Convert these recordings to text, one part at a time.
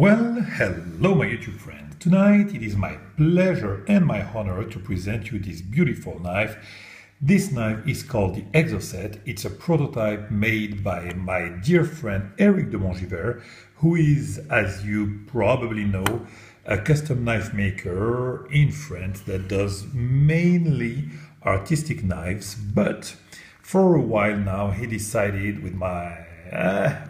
Well, hello my YouTube friend. Tonight it is my pleasure and my honor to present you this beautiful knife. This knife is called the EXOCET. It's a prototype made by my dear friend Demongivert, who is, as you probably know, a custom knife maker in France that does mainly artistic knives, but for a while now he decided with my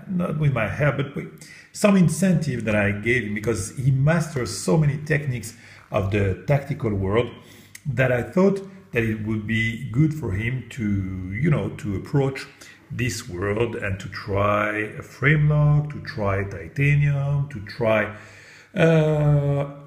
not with my help, but with some incentive that I gave him, because he masters so many techniques of the tactical world, that I thought that it would be good for him to, to approach this world and to try a frame lock, to try titanium, to try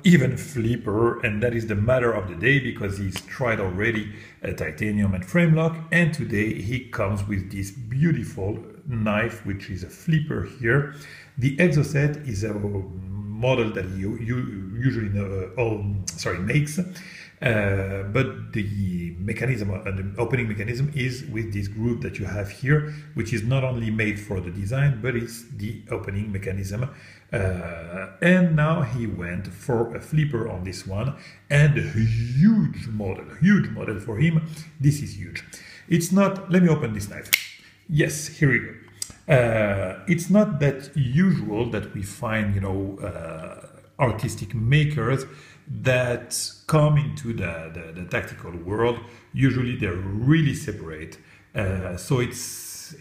even flipper, and that is the matter of the day because he's tried already a titanium and frame lock, and today he comes with this beautiful knife which is a flipper here. The EXOCET is a model that he usually makes, but the mechanism, the opening mechanism is with this groove that you have here, which is not only made for the design, but it's the opening mechanism. And now he went for a flipper on this one, and a huge model for him. This is huge. It's not, let me open this knife. Yes, here we go. It's not that usual that we find, artistic makers that come into the tactical world. Usually they're really separate. So it's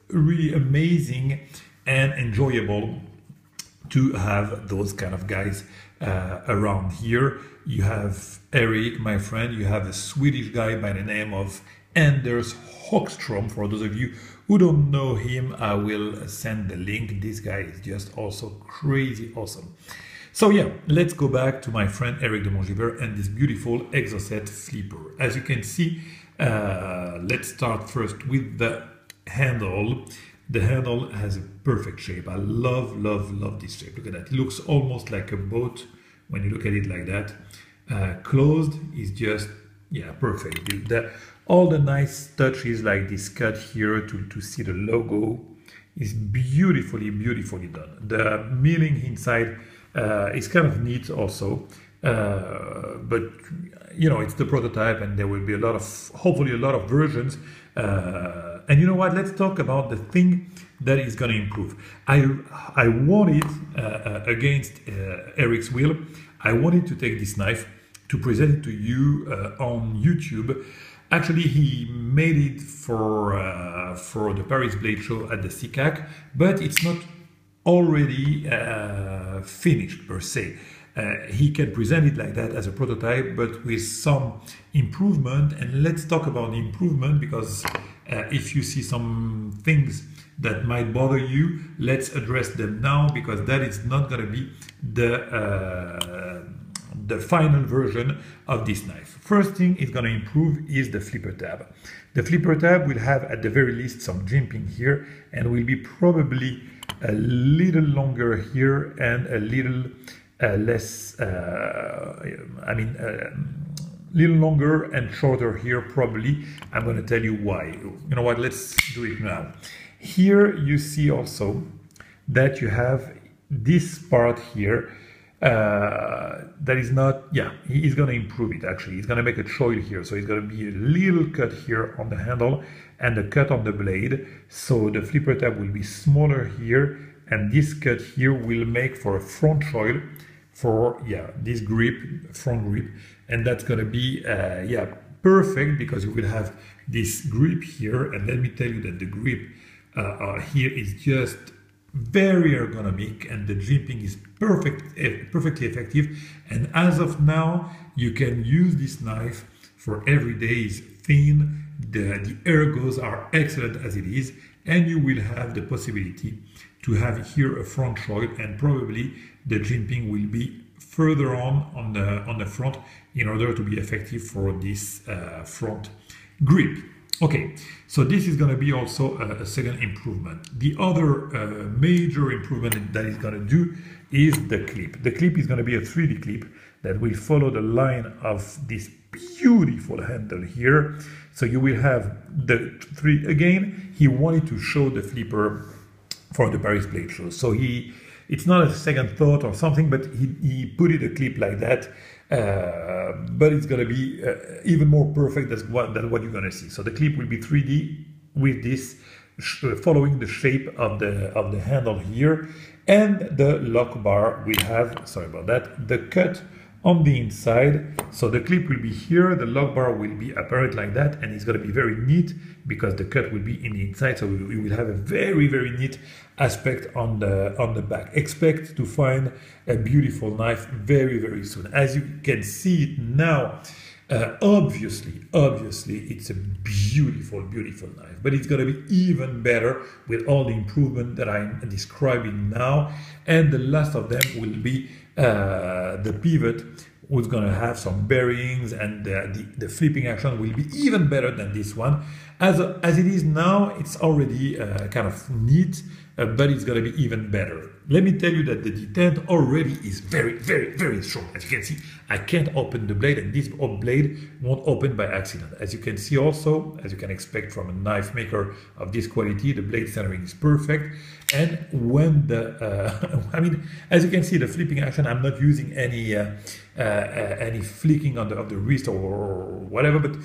really amazing and enjoyable to have those kind of guys around here. You have Eric, my friend. You have a Swedish guy by the name of Anders Hockstrom. For those of you who don't know him, I will send the link. This guy is just also crazy awesome. So yeah, let's go back to my friend Eric Demongivert and this beautiful EXOCET flipper. As you can see, let's start first with the handle. The handle has a perfect shape. I love this shape. Look at that. It looks almost like a boat when you look at it like that. Closed is just, yeah, perfect. All the nice touches like this cut here to see the logo is beautifully done. The milling inside is kind of neat also, but it's the prototype and there will be hopefully a lot of versions. And you know what, let's talk about the thing that is going to improve. I wanted, against Eric's will, I wanted to take this knife to present it to you on YouTube. Actually, he made it for the Paris Blade Show at the CCAC, but it's not already finished per se. He can present it like that as a prototype, but with some improvement. And let's talk about the improvement, because if you see some things that might bother you, let's address them now, because that is not going to be the final version of this knife. First thing it's going to improve is the flipper tab. The flipper tab will have at the very least some jimping here, and will be probably a little longer here and a little less, little longer and shorter here probably. I'm going to tell you why. You know what, let's do it now. Here you see also that you have this part here that is not, he is going to improve it actually. He's going to make a choil here, so it's going to be a little cut here on the handle and a cut on the blade, so the flipper tab will be smaller here, and this cut here will make for a front choil for this grip, front grip, and that's going to be perfect, because you will have this grip here. And let me tell you that the grip here is just very ergonomic, and the jimping is perfectly effective. And as of now, you can use this knife for every day. It's thin, the ergos are excellent as it is, and you will have the possibility to have here a front choil, and probably the jimping will be further on the front in order to be effective for this front grip. Okay, so this is going to be also a second improvement. The other major improvement that it's going to do is the clip. The clip is going to be a 3D clip that will follow the line of this beautiful handle here. So you will have the three. Again, he wanted to show the flipper for the Paris Blade Show. So he It's not a second thought or something, but he put it a clip like that. But it's gonna be even more perfect than what you're gonna see. So the clip will be 3D with this, following the shape of the handle here, and the lock bar will have, sorry about that, the cut on the inside. So the clip will be here, the lock bar will be apparent like that, and it's going to be very neat because the cut will be in the inside. So we will have a very, very neat aspect on the back. Expect to find a beautiful knife very, very soon. As you can see it now, obviously, it's a beautiful, beautiful knife, but it's going to be even better with all the improvement that I'm describing now. And the last of them will be the pivot, who's going to have some bearings, and the flipping action will be even better than this one. As it is now, it's already kind of neat, but it's going to be even better. Let me tell you that the detent already is very, very, very strong. As you can see, I can't open the blade, and this blade won't open by accident. As you can see also, as you can expect from a knife maker of this quality, the blade centering is perfect. And when I mean, as you can see, the flipping action, I'm not using any flicking of the wrist or whatever, but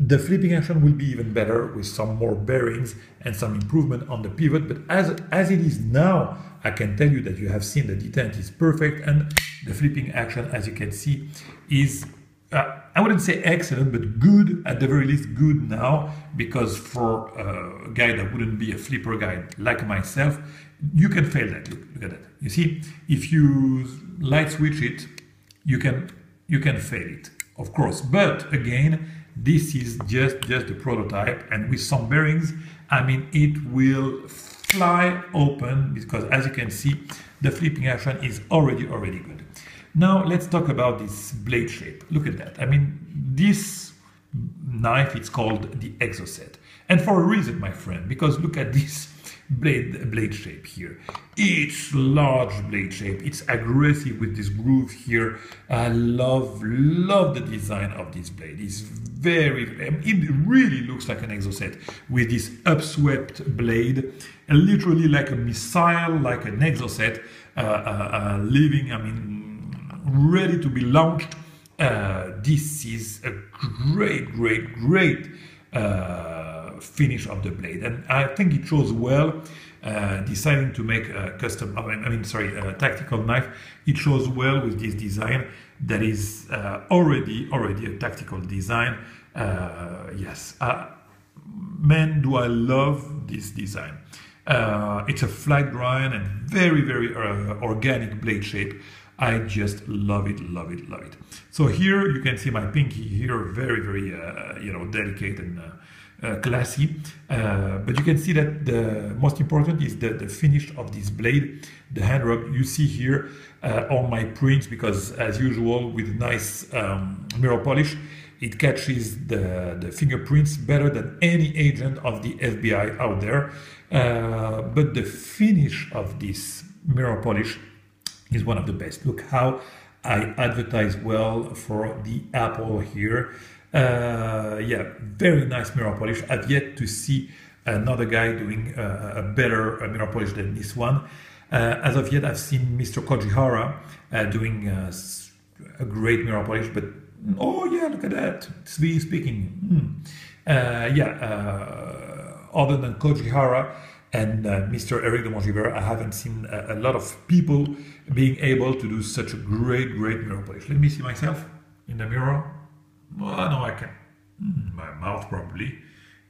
the flipping action will be even better with some more bearings and some improvement on the pivot. But as it is now, I can tell you that you have seen the detent is perfect, and the flipping action, as you can see, is I wouldn't say excellent, but good, at the very least good now, because for a guy that wouldn't be a flipper guy like myself, you can fail that. Look at that. You see, if you light switch it, you can fail it, of course. But again, this is just the prototype, and with some bearings, I mean, it will fly open, because as you can see, the flipping action is already good. Now let's talk about this blade shape. Look at that. I mean, this knife, it's called the EXOCET, and for a reason, my friend, because look at this blade shape here. It's large blade shape. It's aggressive with this groove here. I love the design of this blade. It's it really looks like an EXOCET with this upswept blade, literally like a missile, like an EXOCET, living, I mean, ready to be launched. This is a great finish of the blade, and I think it shows well. Deciding to make a custom, a tactical knife, it shows well with this design that is already a tactical design. Yes, man, do I love this design. It's a flat grind and very organic blade shape. I just love it. So here you can see my pinky here, very delicate and classy, but you can see that the most important is the finish of this blade, the hand rub. You see here on my prints, because as usual with nice mirror polish, it catches the fingerprints better than any agent of the FBI out there. But the finish of this mirror polish is one of the best. Look how I advertise well for the Apple here. Yeah, very nice mirror polish. I've yet to see another guy doing a better mirror polish than this one. As of yet, I've seen Mr. Kojihara doing a great mirror polish, but oh yeah, look at that, speaking. Other than Kojihara and Mr. Eric Demongivert, I haven't seen a lot of people being able to do such a great mirror polish. Let me see myself in the mirror. Oh, no, I can't. My mouth probably.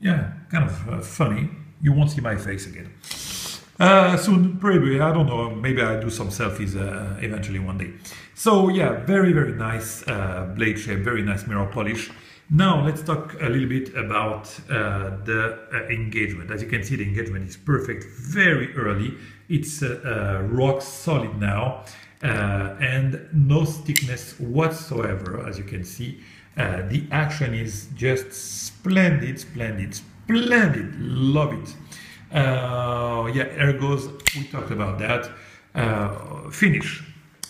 Yeah, kind of funny. You won't see my face again. Soon, probably, I don't know, maybe I'll do some selfies eventually one day. So yeah, very nice blade shape, very nice mirror polish. Now let's talk a little bit about the engagement. As you can see, the engagement is perfect very early. It's rock solid now, and no stiffness whatsoever, as you can see. The action is just splendid. Love it. Yeah, ergos, we talked about that. Finish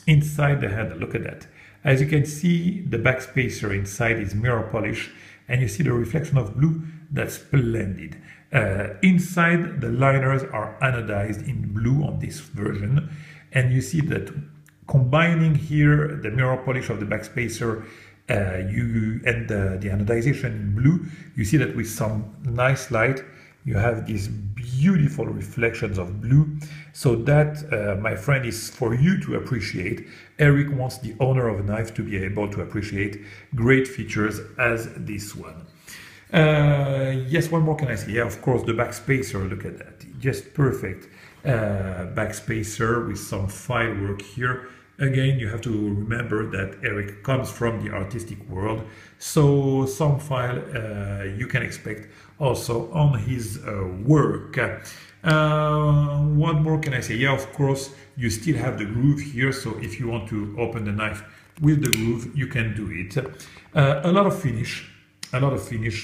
inside the handle, look at that. As you can see, the back spacer inside is mirror polish, and you see the reflection of blue. That's splendid. Inside, the liners are anodized in blue on this version. and you see that combining here the mirror polish of the backspacer and the anodization in blue, you see that with some nice light you have these beautiful reflections of blue. So that, my friend, is for you to appreciate. Eric wants the owner of a knife to be able to appreciate great features as this one. Yes, what more can I say? Yeah, of course, the backspacer, look at that, just perfect backspacer with some file work here. Again, you have to remember that Eric comes from the artistic world, so some file you can expect also on his work. What more can I say? Yeah, of course, you still have the groove here, so if you want to open the knife with the groove, you can do it. A lot of finish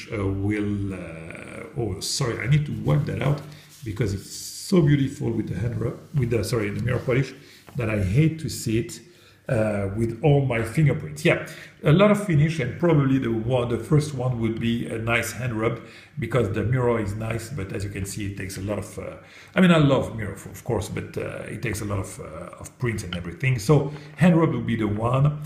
will... oh, sorry, I need to wipe that out because it's so beautiful with the hand rub, with the, sorry, the mirror polish, that I hate to see it with all my fingerprints. Yeah, a lot of finish, and probably the first one would be a nice hand rub because the mirror is nice, but as you can see, it takes a lot of. I mean, I love mirror, of course, but it takes a lot of prints and everything. So hand rub would be the one.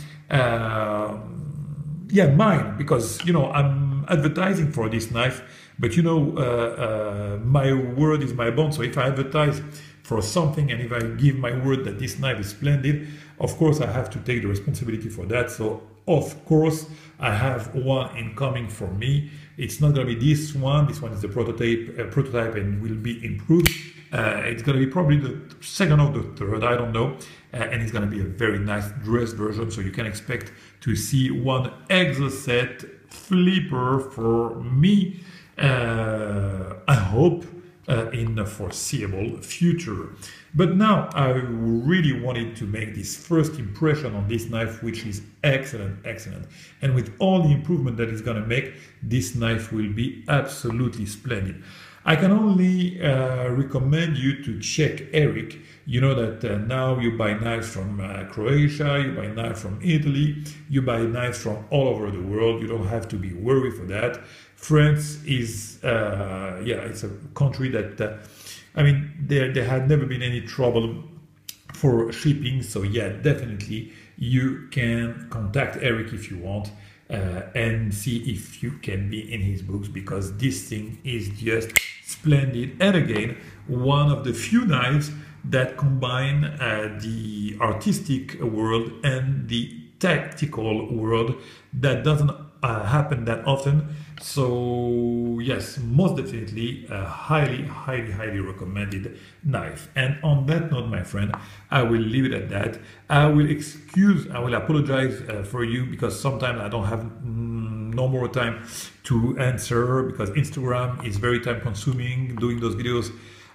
Yeah, mine, because you know I'm advertising for this knife, but you know my word is my bond. So if I advertise for something, and if I give my word that this knife is splendid, of course I have to take the responsibility for that. So of course I have one incoming for me. It's not going to be this one. This one is the prototype and will be improved. It's going to be probably the second or the third, I don't know. And it's going to be a very nice dress version. So you can expect to see one EXOCET flipper for me, I hope, in the foreseeable future. But now I really wanted to make this first impression on this knife, which is excellent. And with all the improvement that it's going to make, this knife will be absolutely splendid. I can only recommend you to check Eric. You know that now you buy knives from Croatia, you buy knives from Italy, you buy knives from all over the world. You don't have to be worried for that. France is, yeah, it's a country that, I mean, there had never been any trouble for shipping. So yeah, definitely you can contact Eric if you want and see if you can be in his books, because this thing is just splendid. And again, one of the few knives that combine the artistic world and the tactical world. That doesn't happen that often. So yes, most definitely a highly recommended knife. And on that note, my friend, I will leave it at that. I will apologize for you, because sometimes I don't have no more time to answer, because Instagram is very time consuming doing those videos.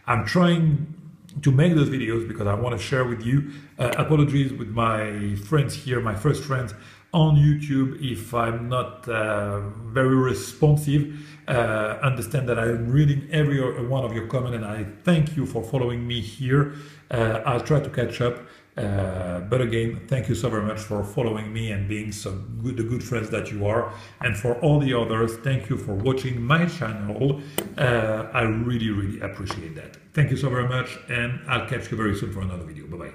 I'm trying to make those videos because I want to share with you. Apologies with my friends here, my first friends on YouTube, if I'm not very responsive. Understand that I'm reading every one of your comments, and I thank you for following me here. I'll try to catch up, but again, thank you so very much for following me and being so good, the good friends that you are. And for all the others, thank you for watching my channel. I really appreciate that. Thank you so very much, and I'll catch you very soon for another video. Bye bye.